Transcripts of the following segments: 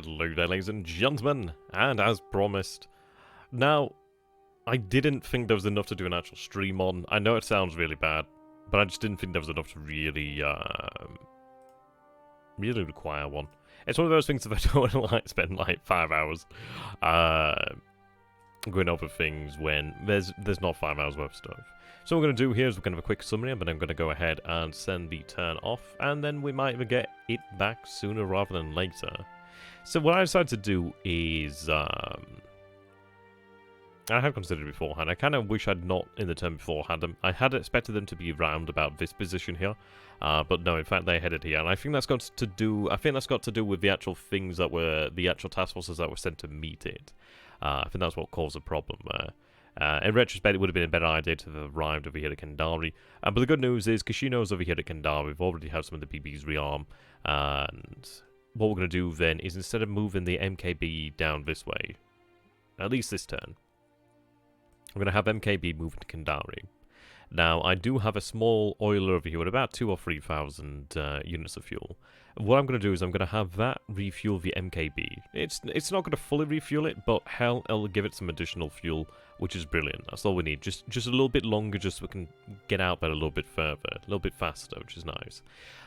Hello there, ladies and gentlemen, and as promised. Now, I didn't think there was enough to do an actual stream on. I know it sounds really bad, but I just didn't think there was enough to really require one. It's one of those things if I don't want to like spend like 5 hours going over things when there's not 5 hours worth of stuff. So what we're going to do here is we're going to have a quick summary, but I'm going to go ahead and send the turn off, and then we might even get it back sooner rather than later. So what I decided to do is, I had considered beforehand. I kind of wish I'd not in the turn before had them. I had expected them to be around about this position here, but no, in fact they headed here, and I think that's got to do. I think that's got to do with the actual things that were the actual task forces that were sent to meet it. I think that's what caused the problem there. In retrospect, it would have been a better idea to have arrived over here at Kandari. But the good news is, Kashino's over here at Kandari. We've already had some of the BBs rearm, and what we're going to do then is instead of moving the MKB down this way, at least this turn, we're going to have MKB move to Kandari. Now, I do have a small oiler over here with about 2,000 or 3,000 units of fuel. What I'm going to do is I'm going to have that refuel the MKB. It's not going to fully refuel it, but hell, it'll give it some additional fuel, which is brilliant. That's all we need. Just a little bit longer, just so we can get out there a little bit further, a little bit faster, which is nice.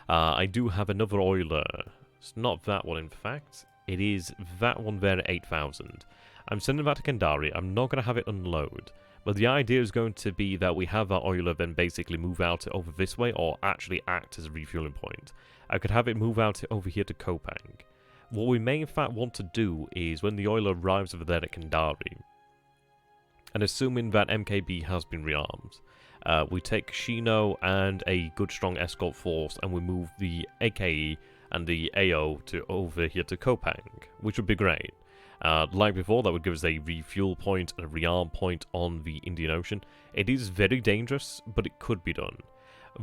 I do have another oiler. It's not that one, in fact. It is that one there at 8,000. I'm sending that to Kandari. I'm not going to have it unload. But the idea is going to be that we have that oiler then basically move out over this way, or actually act as a refueling point. I could have it move out over here to Kopang. What we may in fact want to do is when the oiler arrives over there at Kandari, and assuming that MKB has been rearmed, we take Kashino and a good strong escort force and we move the AKE and the AO to over here to Kopang, which would be great. Like before, that would give us a refuel point and a rearm point on the Indian Ocean. It is very dangerous, but it could be done.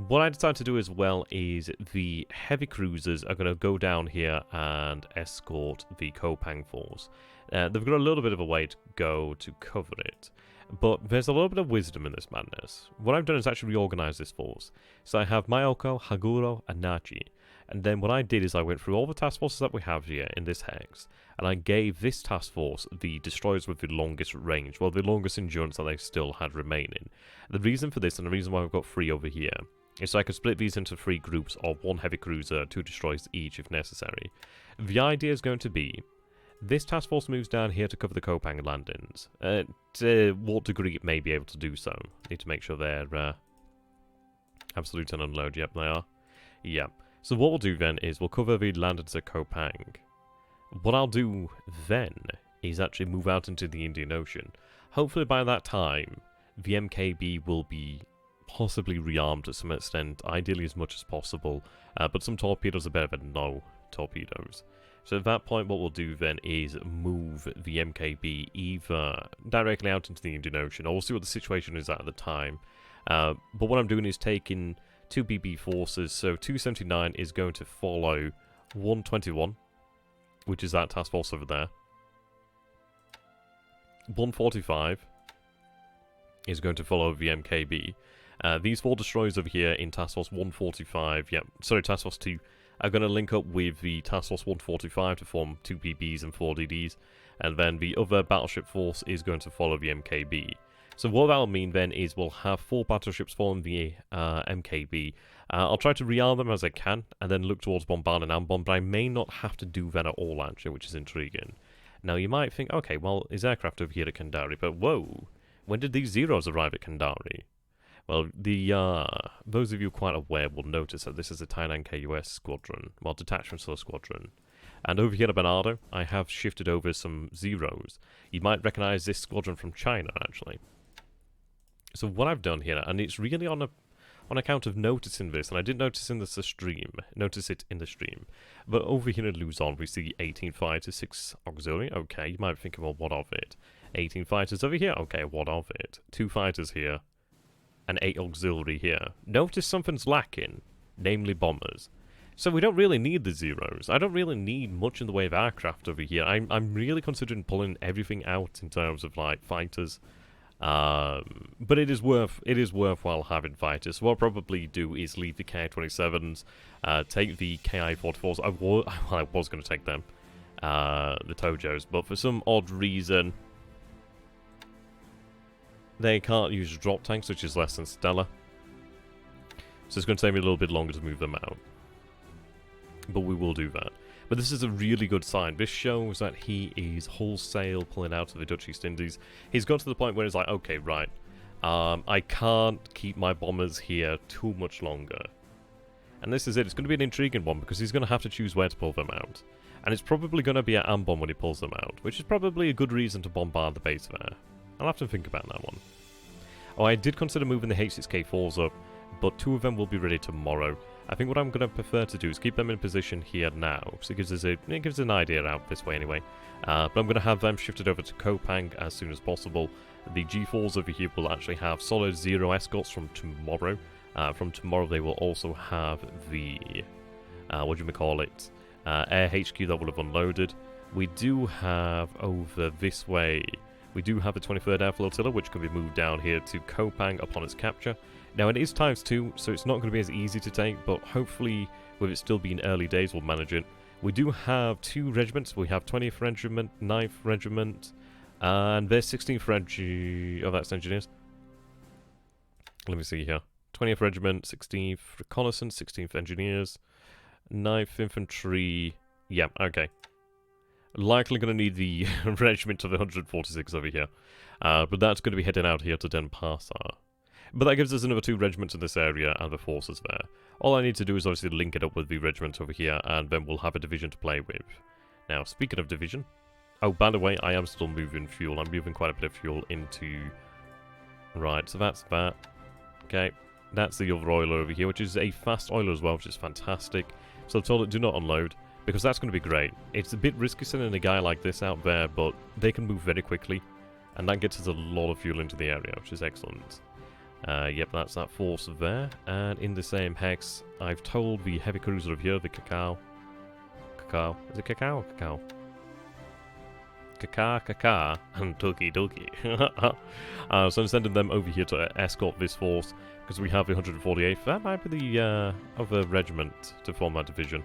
What I decided to do as well is the heavy cruisers are going to go down here and escort the Kopang force. They've got a little bit of a way to go to cover it, but there's a little bit of wisdom in this madness. What I've done is actually reorganize this force. So I have Mayoko, Haguro, and Nachi. And then what I did is I went through all the task forces that we have here in this hex, and I gave this task force the destroyers with the longest range, well, the longest endurance that they still had remaining. The reason for this, and the reason why I've got 3 over here, is so I could split these into 3 groups of 1 heavy cruiser, 2 destroyers each if necessary. The idea is going to be, this task force moves down here to cover the Kopang landings. To what degree it may be able to do so. Need to make sure they're absolute and unload. Yep, they are. Yeah. So what we'll do then is we'll cover the landings at Kopang. What I'll do then is actually move out into the Indian Ocean. Hopefully by that time, the MKB will be possibly rearmed to some extent, ideally as much as possible, but some torpedoes are better than no torpedoes. So at that point what we'll do then is move the MKB either directly out into the Indian Ocean, or we'll see what the situation is at the time. But what I'm doing is taking 2 BB forces, so 279 is going to follow 121, which is that task force over there. 145 is going to follow the MKB. These 4 destroyers over here in task force 145, task force 2, are going to link up with the task force 145 to form 2 BBs and 4 DDs, and then the other battleship force is going to follow the MKB. So what that'll mean then is we'll have 4 battleships following the MKB. I'll try to rearm them as I can, and then look towards bombard and ambomb, but I may not have to do that at all, actually, which is intriguing. Now, you might think, okay, well, is aircraft over here at Kandari? But whoa, when did these Zeros arrive at Kandari? Well, those of you quite aware will notice that this is a Tainan KUS squadron, well, detachment sort of squadron. And over here at Bernardo, I have shifted over some Zeros. You might recognize this squadron from China, actually. So what I've done here, and it's really on account of noticing this, and I didn't notice it in the stream, but over here in Luzon we see 18 fighters, 6 auxiliary. Okay, you might be thinking, well, what of it? 18 fighters over here. Okay, what of it? 2 fighters here, and 8 auxiliary here. Notice something's lacking, namely bombers. So we don't really need the Zeros. I don't really need much in the way of aircraft over here. I'm really considering pulling everything out in terms of like fighters. But it is worthwhile having fighters. So what I'll probably do is leave the Ki-27s, take the Ki-44s. I was going to take them. the Tojos, but for some odd reason, they can't use drop tanks, which is less than stellar. So it's going to take me a little bit longer to move them out. But we will do that. But this is a really good sign. This shows that he is wholesale pulling out of the Dutch East Indies. He's got to the point where he's like, okay, right. I can't keep my bombers here too much longer. And this is it. It's going to be an intriguing one because he's going to have to choose where to pull them out. And it's probably going to be at Ambon when he pulls them out, which is probably a good reason to bombard the base there. I'll have to think about that one. Oh, I did consider moving the H6K4s up, but 2 of them will be ready tomorrow. I think what I'm going to prefer to do is keep them in position here now, so it gives us an idea out this way anyway. But I'm going to have them shifted over to Kopang as soon as possible. The G4s over here will actually have solid 0 escorts from tomorrow. From tomorrow they will also have the, what do you call it, Air HQ that will have unloaded. We do have over this way, we do have the 23rd Air Flotilla, which can be moved down here to Kopang upon its capture. Now, it is ×2, so it's not going to be as easy to take, but hopefully, with it still being early days, we'll manage it. We do have 2 regiments. We have 20th Regiment, 9th Regiment, and there's 16th Regiment. Oh, that's engineers. Let me see here. 20th Regiment, 16th Reconnaissance, 16th Engineers, 9th Infantry. Yeah, okay. Likely going to need the regiment of the 146 over here. But that's going to be heading out here to Denpasar. But that gives us another 2 regiments in this area and the forces there. All I need to do is obviously link it up with the regiment over here, and then we'll have a division to play with. Now, speaking of division... Oh, by the way, I am still moving fuel. I'm moving quite a bit of fuel into... Right, so that's that. Okay, that's the other oiler over here, which is a fast oiler as well, which is fantastic. So I've told it, do not unload, because that's going to be great. It's a bit risky sending a guy like this out there, but they can move very quickly. And that gets us a lot of fuel into the area, which is excellent. Yep, that's that force there. And in the same hex, I've told the heavy cruiser over here, the Cacao. Is it Cacao or Cacao? Cacao, and Toki. So I'm sending them over here to escort this force, because we have the 148th. That might be the other regiment to form that division.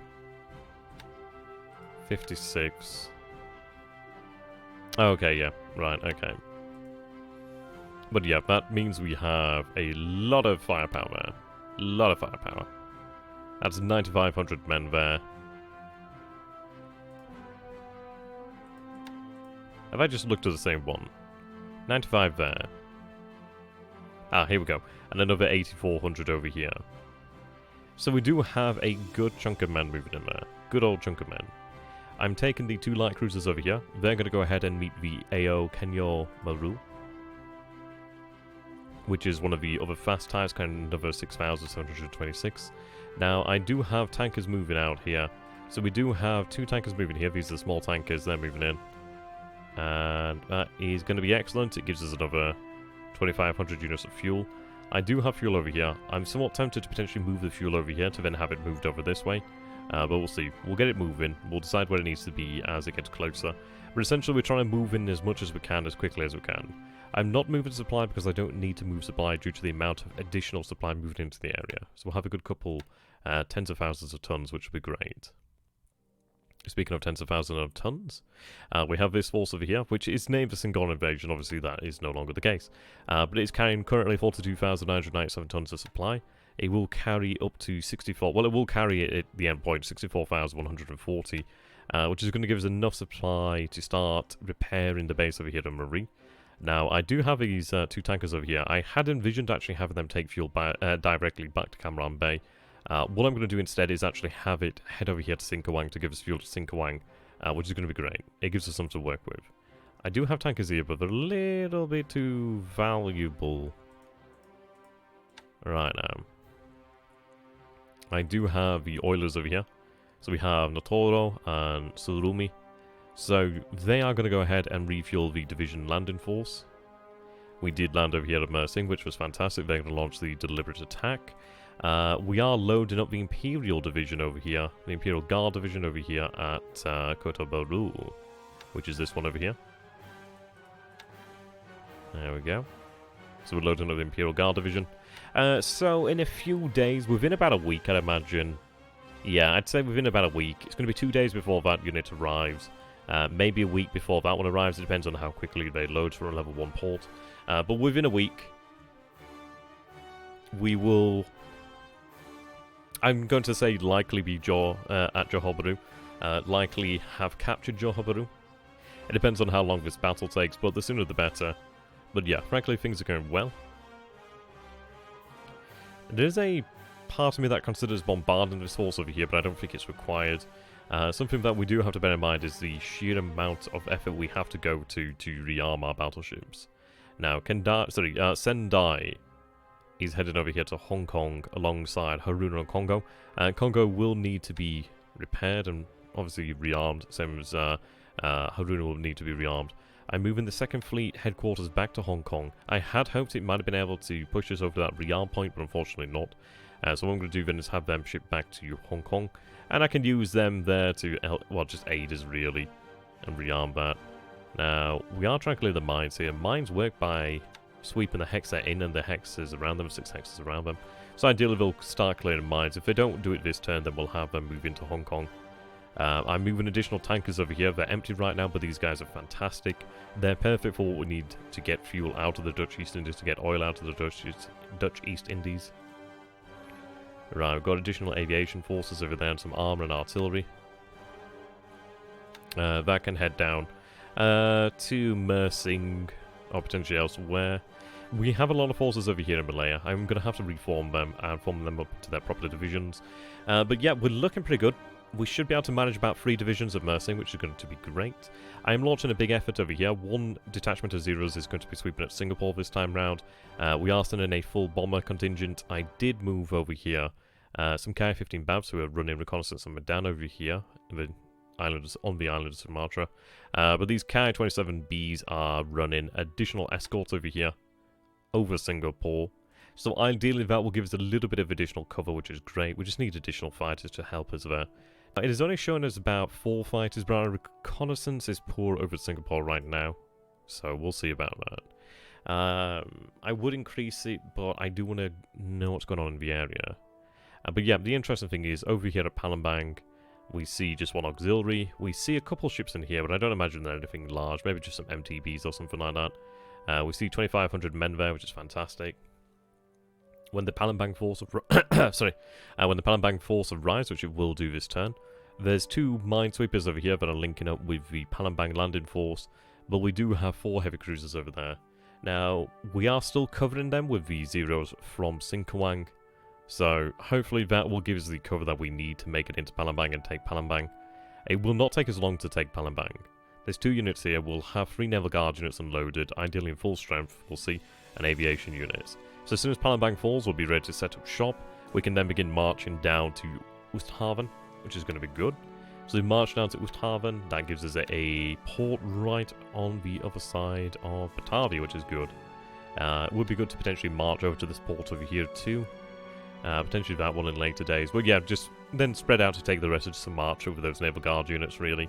56. Okay, yeah, right, okay. But yeah, that means we have a lot of firepower there. A lot of firepower. That's 9,500 men there. Have I just looked at the same one? 95 there. Ah, here we go. And another 8,400 over here. So we do have a good chunk of men moving in there. Good old chunk of men. I'm taking the 2 light cruisers over here. They're going to go ahead and meet the AO Kenyo Maru, which is one of the other fast types, kind of a 6,726. Now, I do have tankers moving out here. So we do have 2 tankers moving here. These are small tankers, they're moving in. And that is going to be excellent. It gives us another 2,500 units of fuel. I do have fuel over here. I'm somewhat tempted to potentially move the fuel over here to then have it moved over this way. But we'll see. We'll get it moving. We'll decide where it needs to be as it gets closer. But essentially, we're trying to move in as much as we can, as quickly as we can. I'm not moving supply because I don't need to move supply due to the amount of additional supply moving into the area. So we'll have a good couple, tens of thousands of tons, which will be great. Speaking of tens of thousands of tons, we have this force over here, which is named the Singon Invasion. Obviously, that is no longer the case. But it's carrying currently 42,997 tons of supply. It will carry up to 64... Well, it will carry it at the end point, 64,140, which is going to give us enough supply to start repairing the base over here in Marie. Now, I do have these 2 tankers over here. I had envisioned actually having them take fuel directly back to Camaran Bay. What I'm going to do instead is actually have it head over here to Sinkawang to give us fuel to Sinkawang, which is going to be great. It gives us something to work with. I do have tankers here, but they're a little bit too valuable right now. I do have the oilers over here. So we have Notoro and Surumi. So they are going to go ahead and refuel the division landing force. We did land over here at Mersing, which was fantastic. They're going to launch the deliberate attack. We are loading up the Imperial Division over here, the Imperial Guard Division over here at Kotobaru, which is this one over here. There we go. So we're loading up the Imperial Guard Division. So in a few days, within about a week, I'd imagine, Yeah, I'd say within about a week. It's going to be 2 days before that unit arrives. Maybe a week before that one arrives. It depends on how quickly they load for a level 1 port. But within a week, we will... I'm going to say likely be at Johor Bahru. Likely have captured Johor Bahru. It depends on how long this battle takes, but the sooner the better. But yeah, frankly, things are going well. There's a part of me that considers bombarding this force over here, but I don't think it's required. Something that we do have to bear in mind is the sheer amount of effort we have to go to rearm our battleships. Now, Sendai is headed over here to Hong Kong alongside Haruna and Congo. Congo will need to be repaired and obviously rearmed, same as Haruna will need to be rearmed. I'm moving the 2nd Fleet headquarters back to Hong Kong. I had hoped it might have been able to push us over that rearm point, but unfortunately not. So what I'm going to do then is have them shipped back to Hong Kong, and I can use them there to help, well, just aid us really, and rearm that. Now, we are trying to clear the mines here. Mines work by sweeping the hexa in and the hexes around them, 6 hexes around them. So ideally they'll start clearing mines. If they don't do it this turn, then we'll have them move into Hong Kong. I'm moving additional tankers over here. They're empty right now, but these guys are fantastic. They're perfect for what we need to get fuel out of the Dutch East Indies, to get oil out of the Dutch East Indies. Right, we've got additional aviation forces over there and some armor and artillery. That can head down to Mersing or potentially elsewhere. We have a lot of forces over here in Malaya. I'm going to have to reform them and form them up to their proper divisions. But yeah, we're looking pretty good. We should be able to manage about 3 divisions of Mersing, which is going to be great. I am launching a big effort over here. 1 detachment of Zeros is going to be sweeping at Singapore this time round. We are sending a full bomber contingent. I did move over here some Ki-15 Bavs who are running reconnaissance on Medan over here on the island of Sumatra. But these Ki-27Bs are running additional escorts over here over Singapore. So ideally that will give us a little bit of additional cover, which is great. We just need additional fighters to help us there. It is only showing us about 4 fighters, but our reconnaissance is poor over Singapore right now. So we'll see about that. I would increase it, but I do want to know what's going on in the area. But yeah, the interesting thing is, over here at Palembang, we see just 1 auxiliary. We see a couple ships in here, but I don't imagine they're anything large. Maybe just some MTBs or something like that. We see 2,500 men there, which is fantastic. When the Palembang force when the Palembang force arrives, which it will do this turn, there's 2 minesweepers over here that are linking up with the Palembang landing force, but we do have 4 heavy cruisers over there. Now, we are still covering them with the Zeros from Singkawang, so hopefully that will give us the cover that we need to make it into Palembang and take Palembang. It will not take us long to take Palembang. There's 2 units here. We'll have 3 Naval Guard units unloaded, ideally in full strength, we'll see, and aviation units. So as soon as Palembang falls, we'll be ready to set up shop. We can then begin marching down to Oosthaven, which is going to be good. So we march down to Oosthaven. That gives us a port right on the other side of Batavia, which is good. It would be good to potentially march over to this port over here too. Potentially that one in later days. But yeah, just then spread out to take the rest of some march over those Naval Guard units, really.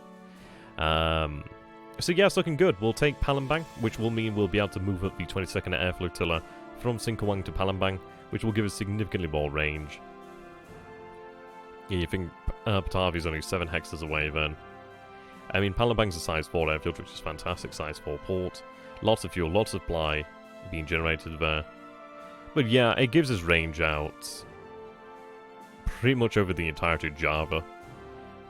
So yeah, it's looking good. We'll take Palembang, which will mean we'll be able to move up the 22nd Air Flotilla from Singkawang to Palembang, which will give us significantly more range. Yeah, you think Batavia is only 7 hexes away then. I mean, Palembang's a size 4 airfield, which is fantastic, size 4 port. Lots of fuel, lots of supply being generated there. But yeah, it gives us range out pretty much over the entirety of Java.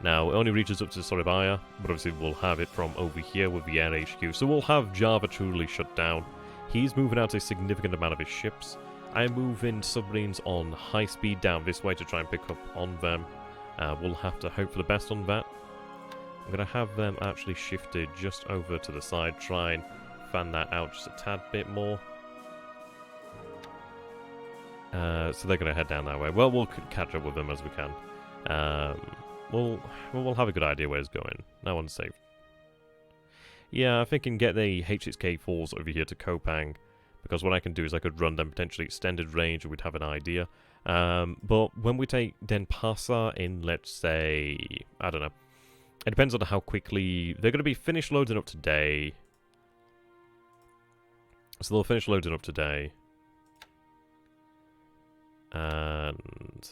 Now, it only reaches up to Surabaya, but obviously we'll have it from over here with the Air HQ, so we'll have Java truly shut down. He's moving out a significant amount of his ships. I'm moving submarines on high speed down this way to try and pick up on them. We'll have to hope for the best on that. I'm going to have them actually shifted just over to the side, try and fan that out just a tad bit more. So they're going to head down that way. Well, we'll catch up with them as we can. We'll have a good idea where it's going. No one's safe. Yeah, I think I can get the H6K4s over here to Kopang, because what I can do is I could run them potentially extended range and we'd have an idea. But when we take Denpasar in, let's say, I don't know. It depends on how quickly they're going to be finished loading up today. So they'll finish loading up today. And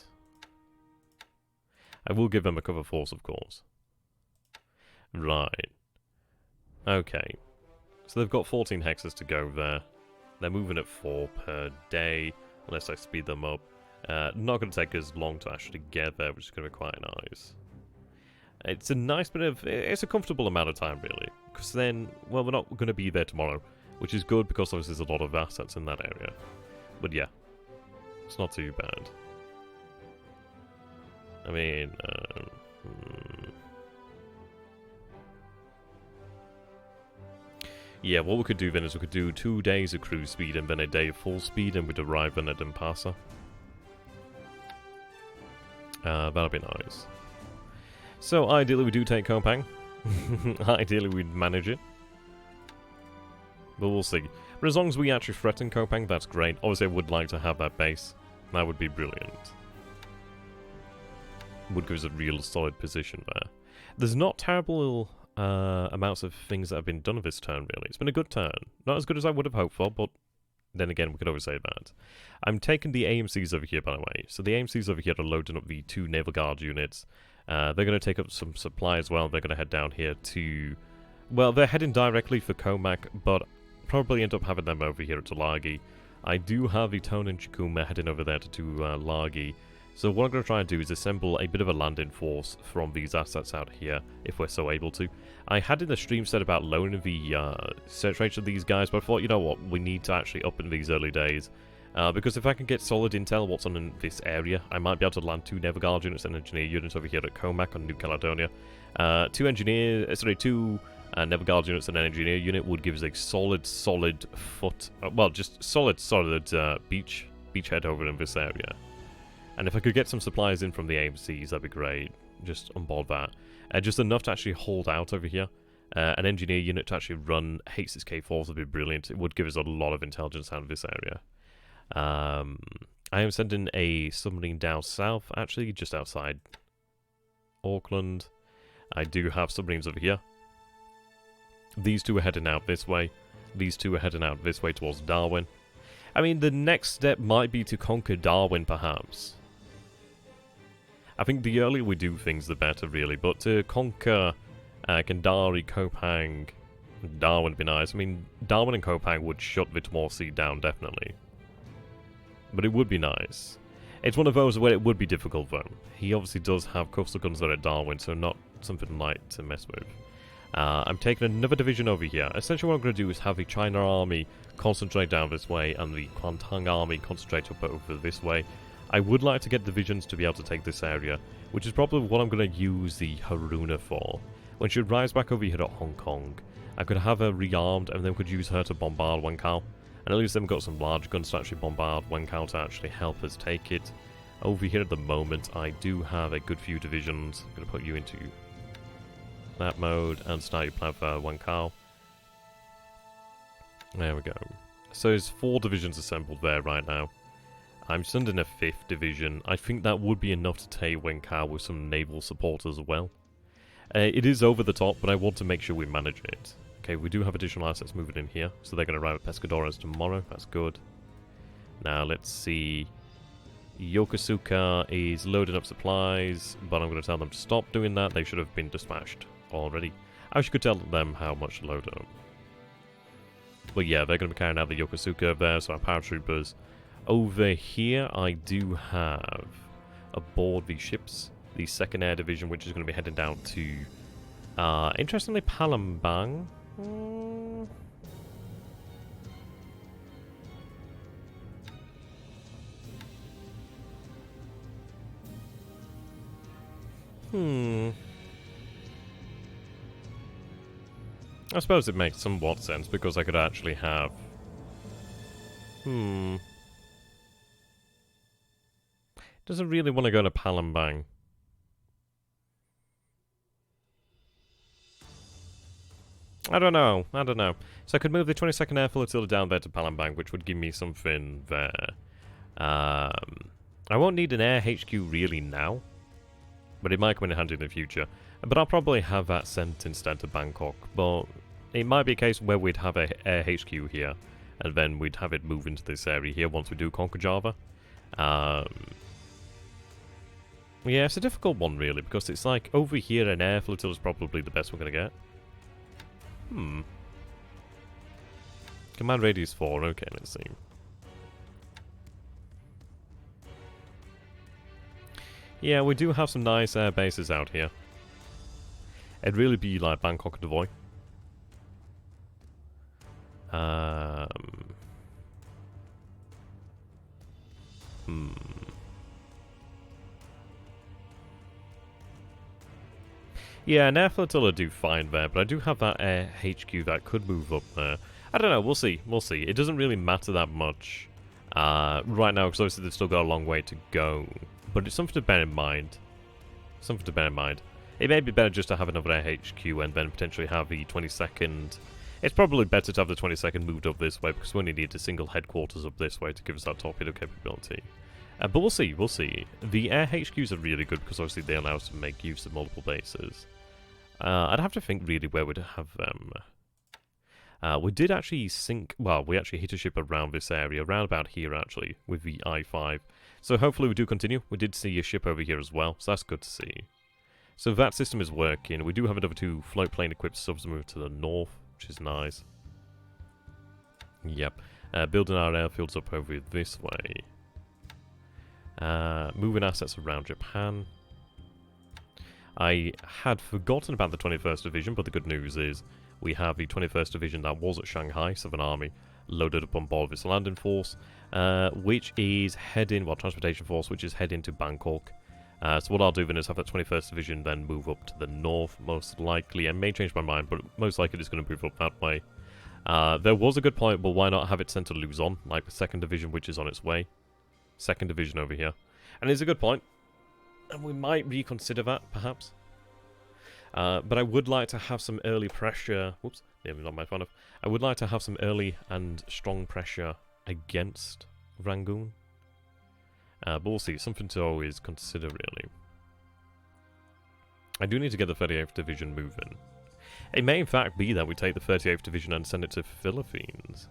I will give them a cover force, of course. Right. Okay. So they've got 14 hexes to go there. They're moving at 4 per day, unless I speed them up. Not going to take as long to actually get there, which is going to be quite nice. It's a nice bit of... It's a comfortable amount of time, really. Because then, well, we're not going to be there tomorrow, which is good because obviously there's a lot of assets in that area. But yeah, it's not too bad. I mean... Yeah, what we could do then is we could do 2 days of cruise speed and then a day of full speed, and we'd arrive in at Impasa. That'll be nice. So ideally we do take Kopang. Ideally we'd manage it. But we'll see. But as long as we actually threaten Kopang, that's great. Obviously I would like to have that base. That would be brilliant. Would give us a real solid position there. There's not terrible... amounts of things that have been done this turn, really. It's been a good turn. Not as good as I would have hoped for, but then again, we could always say that. I'm taking the AMCs over here, by the way. So the AMCs over here are loading up the 2 Naval Guard units. They're going to take up some supply as well. They're going to head down here to... Well, they're heading directly for Comac, but probably end up having them over here at Tulagi. I do have the Tone and Chikuma heading over there to Lagi. So what I'm going to try and do is assemble a bit of a landing force from these assets out here, if we're so able to. I had in the stream said about lowering the search rates of these guys, but I thought, you know what, we need to actually up in these early days. Because if I can get solid intel what's on in this area, I might be able to land 2 Naval Guard units and engineer units over here at Comac on New Caledonia. 2 Naval Guard units and an engineer unit would give us a solid foot, well, just solid beachhead over in this area. And if I could get some supplies in from the AMCs, that'd be great. Just on board that. Just enough to actually hold out over here. An engineer unit to actually run H6K4s would be brilliant. It would give us a lot of intelligence out of this area. I am sending a submarine down south, actually, just outside Auckland. I do have submarines over here. These 2 are heading out this way. These 2 are heading out this way towards Darwin. I mean, the next step might be to conquer Darwin, perhaps. I think the earlier we do things, the better, really. But to conquer Kandari, Kopang, Darwin would be nice. I mean, Darwin and Kopang would shut Vitmore down, definitely. But it would be nice. It's one of those where it would be difficult, though. He obviously does have coastal guns there at Darwin, so not something light to mess with. I'm taking another division over here. Essentially what I'm going to do is have the China army concentrate down this way and the Kuantang army concentrate up over this way. I would like to get divisions to be able to take this area, which is probably what I'm going to use the Haruna for. When she arrives back over here at Hong Kong, I could have her rearmed and then we could use her to bombard Wenkao. And at least then we've got some large guns to actually bombard Wenkao to actually help us take it. Over here at the moment, I do have a good few divisions. I'm going to put you into that mode and start your plan for Wenkao. There we go. So there's 4 divisions assembled there right now. I'm sending a 5th division. I think that would be enough to take Wenkao with some naval support as well. It is over the top, but I want to make sure we manage it. Okay, we do have additional assets moving in here, so they're going to arrive at Pescadores tomorrow. That's good. Now, let's see. Yokosuka is loading up supplies, but I'm going to tell them to stop doing that. They should have been dispatched already. I wish I could tell them how much to load up. But yeah, they're going to be carrying out the Yokosuka there, so our paratroopers. Over here, I do have aboard the ships the 2nd Air Division, which is going to be heading down to, interestingly, Palembang. I suppose it makes somewhat sense, because I could actually have... Doesn't really want to go to Palembang. I don't know. So I could move the 22nd Air Flotilla down there to Palembang, which would give me something there. I won't need an air HQ really now, but it might come in handy in the future. But I'll probably have that sent instead to Bangkok. But it might be a case where we'd have a air HQ here, and then we'd have it move into this area here once we do conquer Java. Yeah, it's a difficult one, really, because it's like, over here, an air flotilla is probably the best we're going to get. Command radius 4, okay, let's see. Yeah, we do have some nice air bases out here. It'd really be like Bangkok and Devoy. Yeah, an air flotilla do fine there, but I do have that air HQ that could move up there. I don't know, we'll see, we'll see. It doesn't really matter that much right now, because obviously they've still got a long way to go. But it's something to bear in mind. Something to bear in mind. It may be better just to have another air HQ and then potentially have the 22nd. It's probably better to have the 22nd moved up this way, because we only need a single headquarters up this way to give us that torpedo capability. But we'll see, we'll see. The air HQs are really good, because obviously they allow us to make use of multiple bases. I'd have to think really where we'd have them. We did actually sink, well, we actually hit a ship around this area, around about here actually, with the I-5. So hopefully we do continue. We did see a ship over here as well, so that's good to see. So that system is working. We do have another 2 float plane equipped subs moved to the north, which is nice. Yep. Building our airfields up over this way. Moving assets around Japan. I had forgotten about the 21st Division, but the good news is we have the 21st Division that was at Shanghai, Southern Army, loaded up on board of its landing force, which is heading, well, transportation force, which is heading to Bangkok. So what I'll do then is have that 21st Division then move up to the north, most likely. I may change my mind, but most likely it's going to move up that way. There was a good point, but why not have it sent to Luzon, like the 2nd Division, which is on its way. 2nd Division over here. And it's a good point. And we might reconsider that, perhaps. But I would like to have some early pressure. Whoops, nearly not my fun of. I would like to have some early and strong pressure against Rangoon. But we'll see. Something to always consider, really. I do need to get the 38th Division moving. It may, in fact, be that we take the 38th Division and send it to Philippines.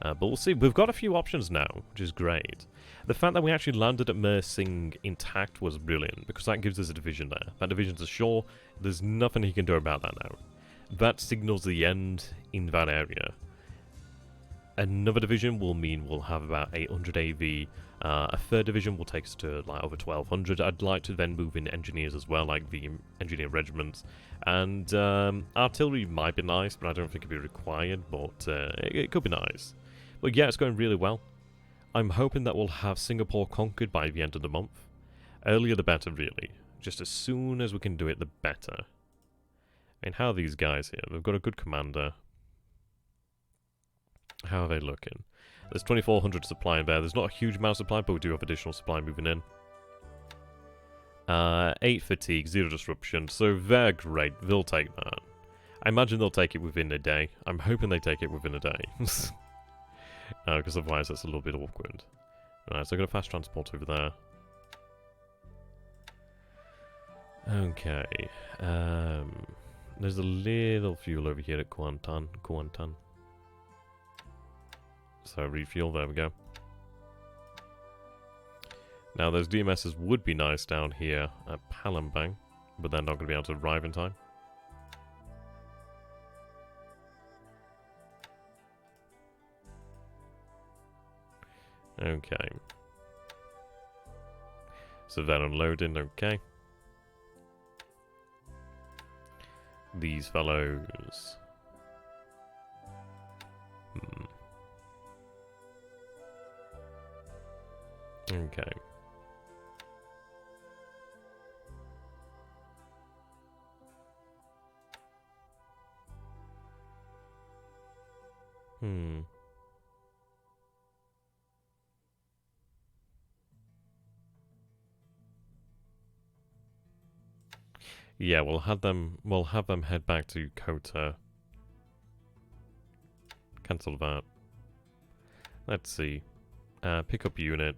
But we'll see. We've got a few options now, which is great. The fact that we actually landed at Mersing intact was brilliant, because that gives us a division there. That division's ashore. There's nothing he can do about that now. That signals the end in that area. Another division will mean we'll have about 800 AV. A 3rd division will take us to like over 1200. I'd like to then move in engineers as well, like the engineer regiments. And artillery might be nice, but I don't think it'd be required, but it could be nice. But yeah, it's going really well. I'm hoping that we'll have Singapore conquered by the end of the month. Earlier the better, really. Just as soon as we can do it, the better. I mean, how are these guys here? They've got a good commander. How are they looking? There's 2,400 supply in there. There's not a huge amount of supply, but we do have additional supply moving in. 8 fatigue, 0 disruption. So they're great. They'll take that. I imagine they'll take it within a day. I'm hoping they take it within a day. Because otherwise that's a little bit awkward. Alright, so I've got a fast transport over there. Okay. There's a little fuel over here at Kuantan. So refuel, there we go. Now those DMSs would be nice down here at Palembang, but they're not going to be able to arrive in time. Okay. So they're unloading, okay. These fellows. Okay. Yeah, we'll have them head back to Kota. Cancel that. Let's see. Pick up unit.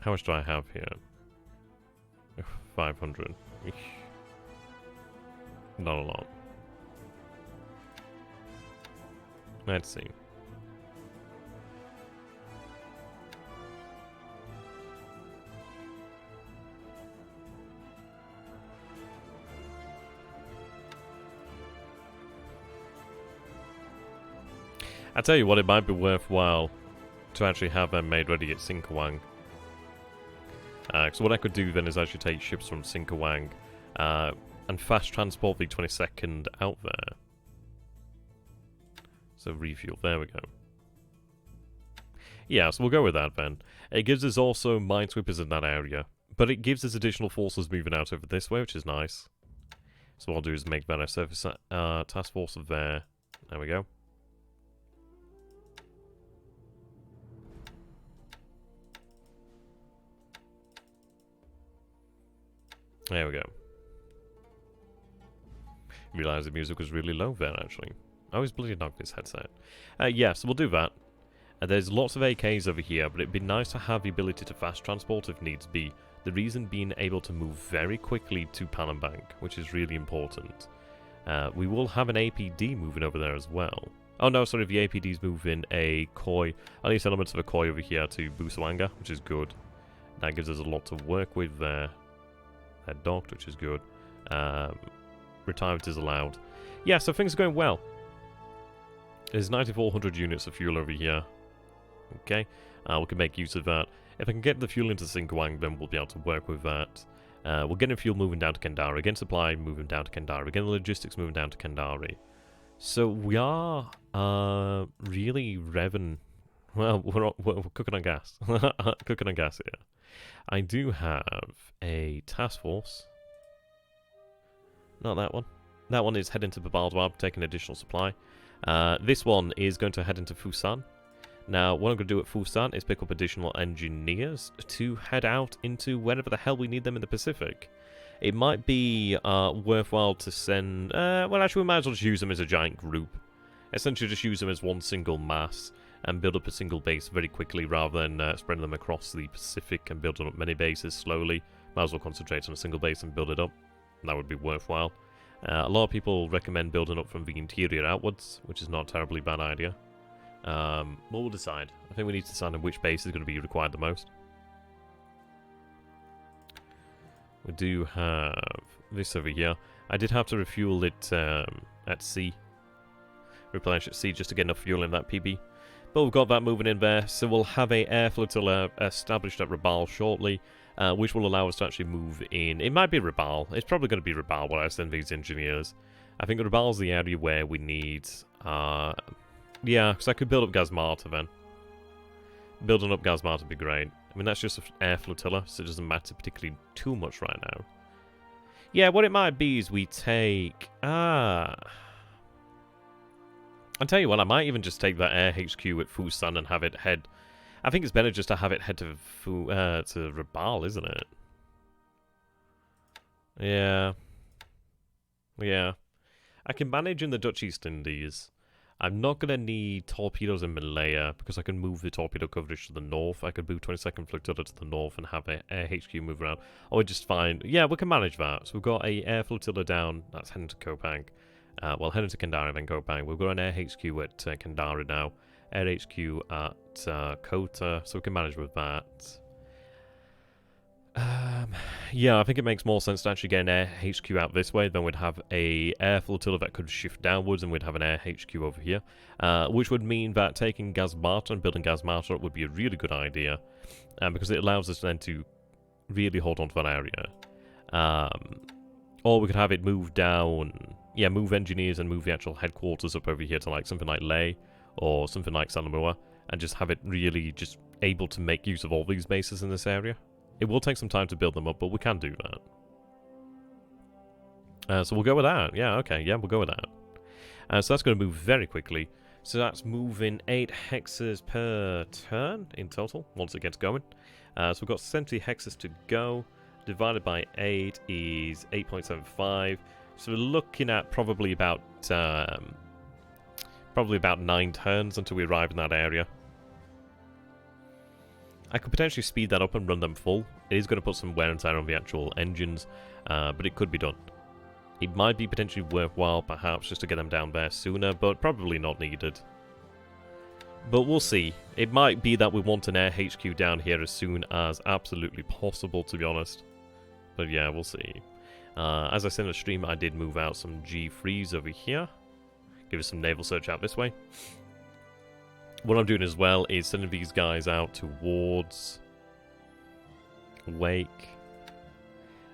How much do I have here? 500. Not a lot. I tell you what, it might be worthwhile to actually have them made ready at Sinkawang. So what I could do then is actually take ships from Sinkawang and fast transport the 22nd out there. So refuel, there we go. Yeah, so we'll go with that then. It gives us also minesweepers in that area, but it gives us additional forces moving out over this way, which is nice. So what I'll do is make that a surface task force of there. There we go. There we go. Realised the music was really low there, actually. I was bloody knocked this headset. Yeah, so we'll do that. There's lots of AKs over here, but it'd be nice to have the ability to fast transport if needs be. The reason being able to move very quickly to Panambank, which is really important. We will have an APD moving over there as well. Oh no, sorry, the APD's moving a Koi, at least elements of a Koi over here to Busawanga, which is good. That gives us a lot to work with there. They're docked, which is good. Retirement is allowed. Yeah, so things are going well. There's 9,400 units of fuel over here. Okay, we can make use of that. If I can get the fuel into Sinkawang, then we'll be able to work with that. We're getting fuel moving down to Kandari. Again, supply moving down to Kandari. Again, logistics moving down to Kandari. So we are really revving. Well, we're cooking on gas. Cooking on gas here. I do have a task force. Not that one. That one is heading to Babaldwab, taking additional supply. This one is going to head into Fusan. Now, what I'm going to do at Fusan is pick up additional engineers to head out into wherever the hell we need them in the Pacific. It might be worthwhile to send... well, actually, we might as well just use them as a giant group. Essentially, just use them as one single mass and build up a single base very quickly rather than spreading them across the Pacific and building up many bases slowly. Might as well concentrate on a single base and build it up. That would be worthwhile. A lot of people recommend building up from the interior outwards, which is not a terribly bad idea. We'll decide. I think we need to decide on which base is going to be required the most. We do have this over here. I did have to refuel it at sea. Replenish at sea just to get enough fuel in that PB. But we've got that moving in there, so we'll have a air flotilla established at Rabal shortly, which will allow us to actually move in. It might be Rabal. It's probably going to be Rabal when I send these engineers. I think Rabal's the area where we need... yeah, because I could build up Gazmata then. Building up Gazmata would be great. I mean, that's just an air flotilla, so it doesn't matter particularly too much right now. Yeah, what it might be is we take... I'll tell you what, I might even just take that air HQ at Fusan and have it head... I think it's better just to have it head to Rabal, isn't it? Yeah. Yeah. I can manage in the Dutch East Indies. I'm not going to need torpedoes in Malaya because I can move the torpedo coverage to the north. I could move 22nd Flotilla to the north and have an air HQ move around. Or just fine. Yeah, we can manage that. So we've got a air flotilla down. That's heading to Kopang. Well, heading to Kandari, then Kopang. We've got an air HQ at Kandari now. Air HQ at Kota, so we can manage with that. Yeah, I think it makes more sense to actually get an air HQ out this way. Then we'd have a air flotilla that could shift downwards, and we'd have an air HQ over here. Which would mean that taking Gazmata and building Gazmata up would be a really good idea. Because it allows us then to really hold on to that area. Or we could have it move down... Yeah, move engineers and move the actual headquarters up over here to like something like Leh or something like Salamua, and just have it really just able to make use of all these bases in this area. It will take some time to build them up, but we can do that. So we'll go with that. Yeah, okay, yeah, we'll go with that. So that's going to move very quickly. So that's moving 8 hexes per turn in total, once it gets going. So we've got 70 hexes to go. Divided by 8 is 8.75. So we're looking at probably about 9 turns until we arrive in that area. I could potentially speed that up and run them full. It is going to put some wear and tear on the actual engines, but it could be done. It might be potentially worthwhile, perhaps, just to get them down there sooner, but probably not needed. But we'll see. It might be that we want an air HQ down here as soon as absolutely possible, to be honest. But yeah, we'll see. As I said in the stream, I did move out some G3s over here. Give us some naval search out this way. What I'm doing as well is sending these guys out towards Wake.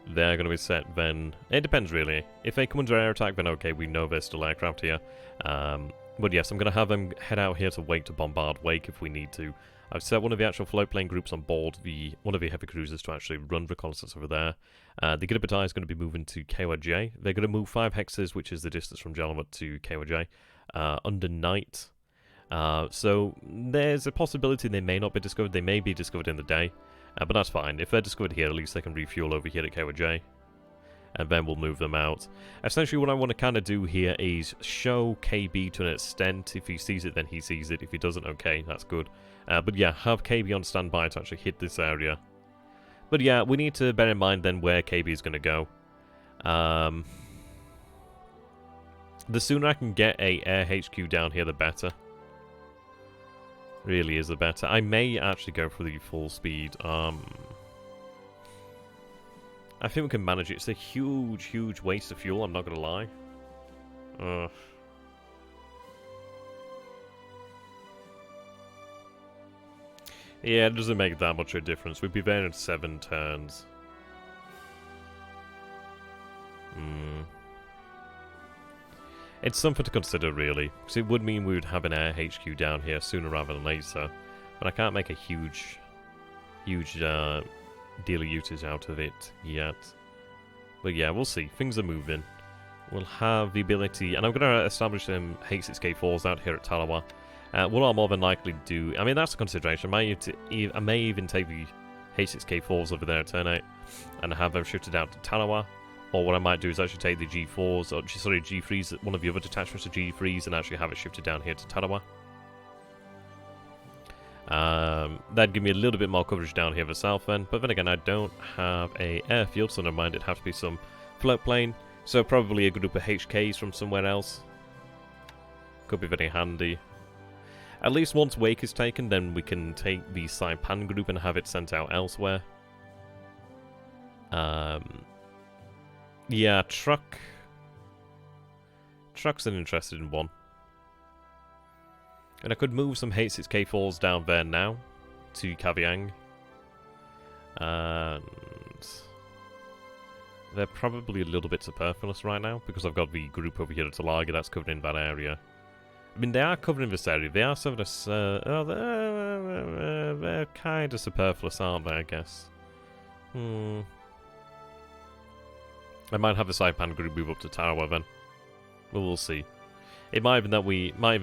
They're going to be set then. It depends really. If they come under air attack, then okay, we know there's still aircraft here. But yes, I'm going to have them head out here to Wake to bombard Wake if we need to. I've set one of the actual float plane groups on board one of the heavy cruisers to actually run reconnaissance over there. The Gidda Battalion is going to be moving to KYJ. They're going to move 5 hexes, which is the distance from Jalamutt to KYJ, under night. So there's a possibility they may not be discovered. They may be discovered in the day, but that's fine. If they're discovered here, at least they can refuel over here at KYJ. And then we'll move them out. Essentially, what I want to kind of do here is show KB to an extent. If he sees it, then he sees it. If he doesn't, okay, that's good. But yeah, have KB on standby to actually hit this area. But yeah, we need to bear in mind then where KB is going to go. The sooner I can get a air HQ down here, the better. Really is the better. I may actually go for the full speed. I think we can manage it. It's a huge, huge waste of fuel, I'm not going to lie. Yeah, it doesn't make that much of a difference. We'd be there in 7 turns. It's something to consider, really. Because it would mean we would have an air HQ down here sooner rather than later. But I can't make a huge deal of usage out of it yet. But yeah, we'll see. Things are moving. We'll have the ability, and I'm going to establish some H6K4s out here at Talawa. What I'll more than likely do, I mean, that's a consideration. I may even take the H6K4s over there at turn 8 and have them shifted out to Talawa. Or what I might do is actually take the G4s, or sorry, G3s, one of the other detachments of G3s, and actually have it shifted down here to Talawa. That'd give me a little bit more coverage down here for south then, but then again I don't have a airfield, so never mind, it'd have to be some float plane, so probably a group of HKs from somewhere else. Could be very handy. At least once Wake is taken, then we can take the Saipan group and have it sent out elsewhere. Yeah, Truck's an interested in one. And I could move some H6K4s down there now to Kaviang. And they're probably a little bit superfluous right now because I've got the group over here at Talaga that's covering that area. I mean, they are covering this area. They are sort of... they're kind of superfluous, aren't they, I guess? I might have the Saipan group move up to Tarawa then. Well, we'll see. It might even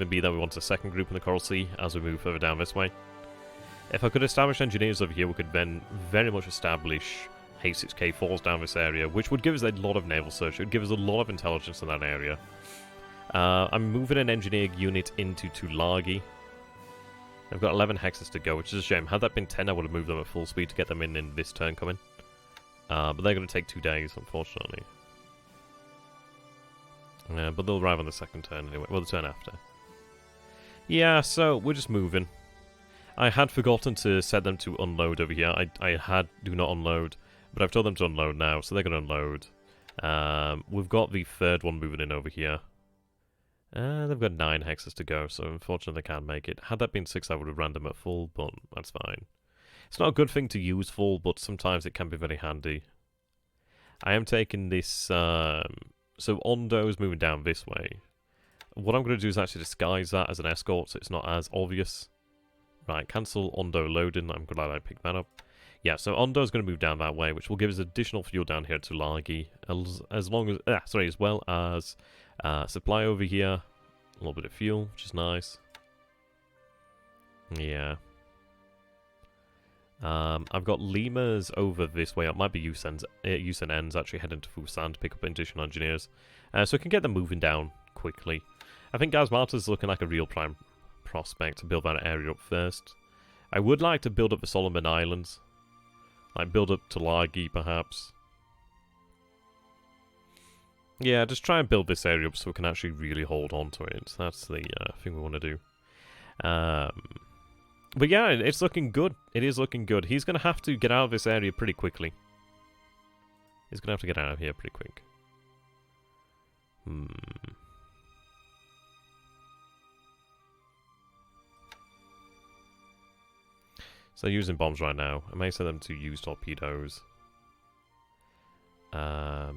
be that we want a second group in the Coral Sea as we move further down this way. If I could establish engineers over here, we could then very much establish H6K4s down this area, which would give us a lot of naval search. It would give us a lot of intelligence in that area. I'm moving an engineer unit into Tulagi. I've got 11 hexes to go, which is a shame. Had that been 10, I would have moved them at full speed to get them in this turn coming. But they're going to take 2 days, unfortunately. But they'll arrive on the second turn anyway. Well, the turn after. Yeah, so we're just moving. I had forgotten to set them to unload over here. I had do not unload, but I've told them to unload now, so they're going to unload. We've got the third one moving in over here. They've got 9 hexes to go, so unfortunately they can't make it. Had that been 6, I would have ran them at full, but that's fine. It's not a good thing to use full, but sometimes it can be very handy. I am taking this... So Ondo is moving down this way. What I'm going to do is actually disguise that as an escort, so it's not as obvious. Right, cancel Ondo loading. I'm glad I picked that up. Yeah, so Ondo is going to move down that way, which will give us additional fuel down here to Tulagi, as well as supply over here. A little bit of fuel, which is nice. Yeah. I've got Lemurs over this way. It might be Ends actually heading to Fusan to pick up additional engineers. So we can get them moving down quickly. I think Gazmata's looking like a real prime prospect to build that area up first. I would like to build up the Solomon Islands. Like build up Tulagi perhaps. Yeah, just try and build this area up so we can actually really hold on to it. That's the thing we want to do. But yeah, it's looking good. It is looking good. He's going to have to get out of this area pretty quickly. He's going to have to get out of here pretty quick. So using bombs right now. I may send them to use torpedoes. The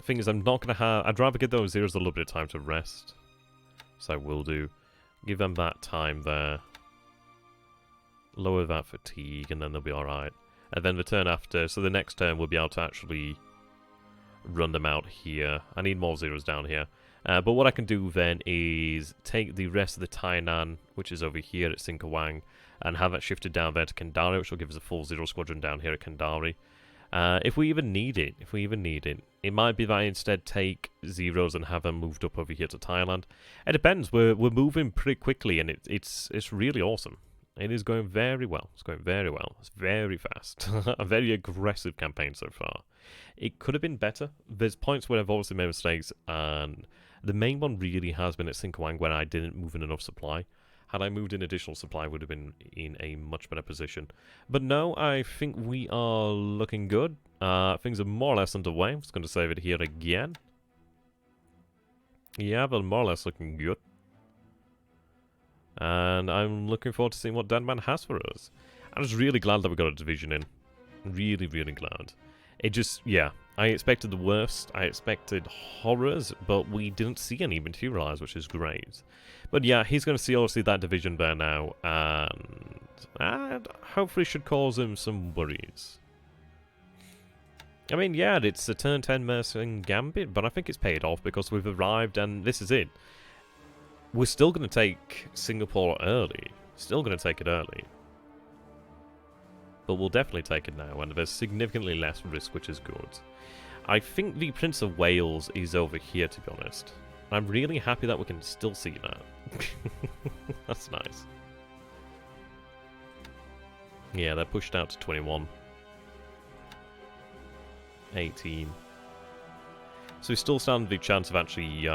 thing is, I'm not going to have... I'd rather give those zeros a little bit of time to rest. So I will do. Give them that time there. Lower that fatigue, and then they'll be alright. And then the turn after, so the next turn we'll be able to actually run them out here. I need more zeros down here. But what I can do then is take the rest of the Tainan, which is over here at Sinkawang, and have that shifted down there to Kandari, which will give us a full zero squadron down here at Kandari. If we even need it, it might be that I instead take zeros and have them moved up over here to Thailand. It depends. We're moving pretty quickly, and it's really awesome. It is going very well. It's going very well. It's very fast. A very aggressive campaign so far. It could have been better. There's points where I've obviously made mistakes, and the main one really has been at Sinkawang where I didn't move in enough supply. Had I moved in additional supply, I would have been in a much better position. But no, I think we are looking good. Things are more or less underway. I'm just going to save it here again. Yeah, but more or less looking good. And I'm looking forward to seeing what Dadman has for us. I'm just really glad that we got a division in. Really, really glad. It just, yeah, I expected the worst. I expected horrors, but we didn't see any materialize, which is great. But yeah, he's going to see obviously that division there now, and hopefully should cause him some worries. I mean, yeah, it's a turn 10 Mercing Gambit, but I think it's paid off because we've arrived and this is it. We're still going to take Singapore early. Still going to take it early. But we'll definitely take it now, and there's significantly less risk, which is good. I think the Prince of Wales is over here, to be honest. I'm really happy that we can still see that. That's nice. Yeah, they're pushed out to 21. 18. So we still stand the chance of actually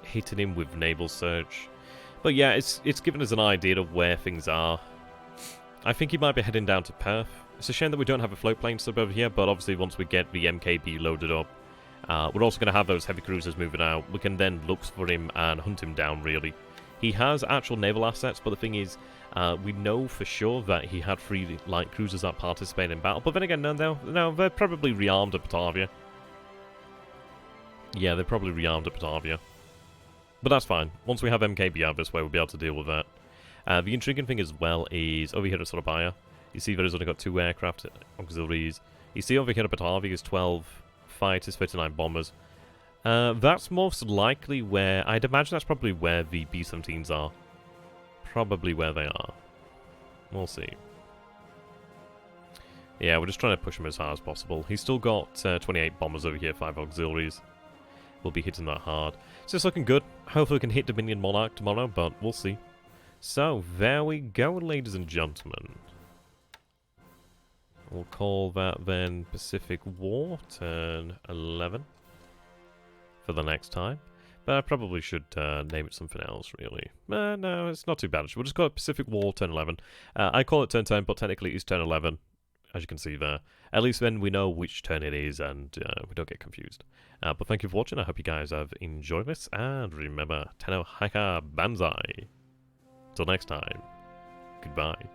hitting him with naval search. But yeah, it's given us an idea of where things are. I think he might be heading down to Perth. It's a shame that we don't have a float plane sub over here, but obviously once we get the MKB loaded up, we're also going to have those heavy cruisers moving out. We can then look for him and hunt him down, really. He has actual naval assets, but the thing is, we know for sure that he had 3 light cruisers that participate in battle. But then again, no, they're probably rearmed at Batavia. Yeah, they're probably rearmed at Batavia. But that's fine. Once we have MKB out this way, we'll be able to deal with that. The intriguing thing as well is over here at Surabaya, you see that he's only got 2 aircraft auxiliaries. You see over here at Batavia is 12 fighters, 39 bombers. That's most likely where, I'd imagine that's probably where the B-17s are. Probably where they are. We'll see. Yeah, we're just trying to push him as hard as possible. He's still got 28 bombers over here, 5 auxiliaries. We'll be hitting that hard. So it's looking good. Hopefully we can hit Dominion Monarch tomorrow, but we'll see. So, there we go, ladies and gentlemen. We'll call that then Pacific War, turn 11. For the next time. But I probably should name it something else, really. No, it's not too bad. We'll just call it Pacific War, turn 11. I call it turn 10, but technically it's turn 11. As you can see there. At least then we know which turn it is and we don't get confused. But thank you for watching. I hope you guys have enjoyed this. And remember, Tenno Haka Banzai. Till next time, goodbye.